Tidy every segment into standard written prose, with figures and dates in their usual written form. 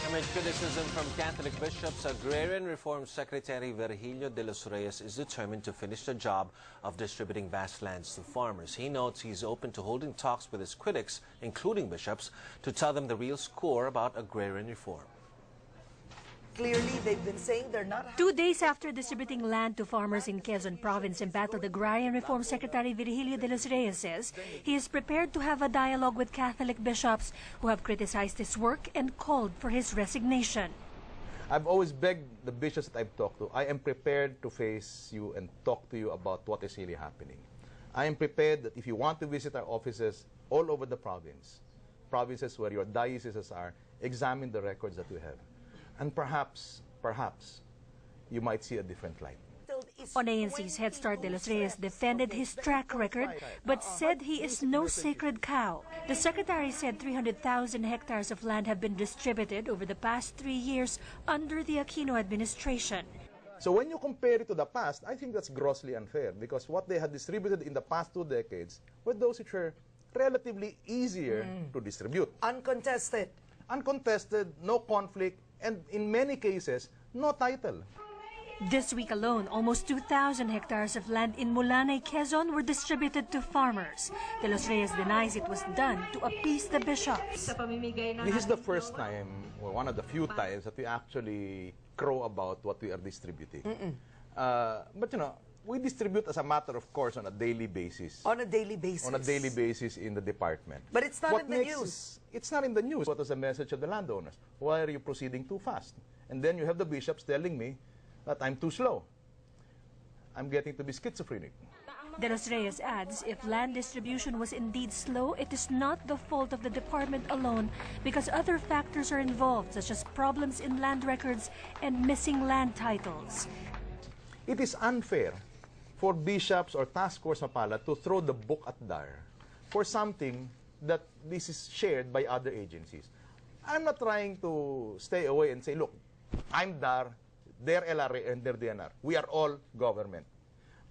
Amid criticism from Catholic bishops, Agrarian Reform Secretary Virgilio de los Reyes is determined to finish the job of distributing vast lands to farmers. He notes he's open to holding talks with his critics, including bishops, to tell them the real score about agrarian reform. Clearly, they've been saying they're not... 2 days after distributing land to farmers in Quezon Province, embattled Agrarian Reform Secretary Virgilio de los Reyes says he is prepared to have a dialogue with Catholic bishops who have criticized his work and called for his resignation. I've always begged the bishops that I've talked to, I am prepared to face you and talk to you about what is really happening. I am prepared that if you want to visit our offices all over the provinces where your dioceses are, examine the records that we have. And perhaps, you might see a different light. On ANC's Head Start, de los Reyes defended his track record, but said he is no sacred cow. The secretary said 300,000 hectares of land have been distributed over the past 3 years under the Aquino administration. So when you compare it to the past, I think that's grossly unfair, because what they had distributed in the past 2 decades were those which were relatively easier to distribute. Uncontested. Uncontested, no conflict, and in many cases, no title. This week alone, almost 2,000 hectares of land in Mulanay, Quezon were distributed to farmers. De los Reyes denies it was done to appease the bishops. This is the first time, or one of the few times, that we actually crow about what we are distributing. But you know, we distribute as a matter of course on a daily basis. On a daily basis. On a daily basis in the department. But it's not in the news. It's not in the news. What was the message of the landowners? Why are you proceeding too fast? And then you have the bishops telling me that I'm too slow. I'm getting to be schizophrenic. De los Reyes adds if land distribution was indeed slow, it is not the fault of the department alone because other factors are involved, such as problems in land records and missing land titles. It is unfair for bishops or task force mapala to throw the book at DAR for something that this is shared by other agencies. I'm not trying to stay away and say, look, I'm DAR, they're LRA, and they're DNR. We are all government.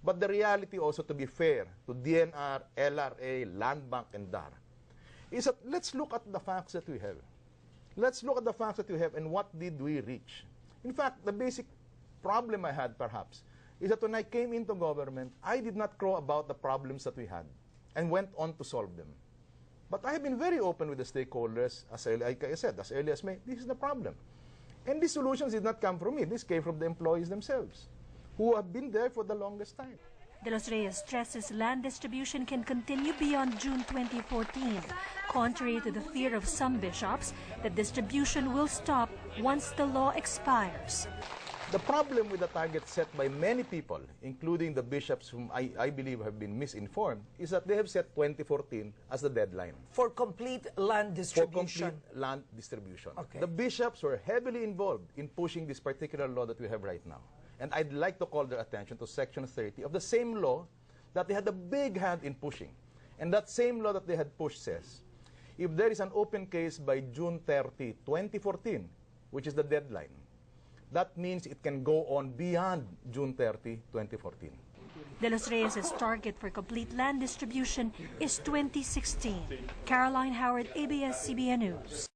But the reality also, to be fair to DNR, LRA, Land Bank, and DAR, is that let's look at the facts that we have. Let's look at the facts that we have and what did we reach. In fact, the basic problem I had, perhaps, is that when I came into government, I did not crow about the problems that we had and went on to solve them. But I have been very open with the stakeholders, like I said, as early as May, this is the problem. And these solutions did not come from me. This came from the employees themselves, who have been there for the longest time. De los Reyes stresses land distribution can continue beyond June 2014, contrary to the fear of some bishops that distribution will stop once the law expires. The problem with the target set by many people, including the bishops whom I believe have been misinformed, is that they have set 2014 as the deadline. For complete land distribution. For complete land distribution. Okay. The bishops were heavily involved in pushing this particular law that we have right now. And I'd like to call their attention to Section 30 of the same law that they had a big hand in pushing. And that same law that they had pushed says, if there is an open case by June 30, 2014, which is the deadline, that means it can go on beyond June 30, 2014. De los Reyes' target for complete land distribution is 2016. Caroline Howard, ABS-CBN News.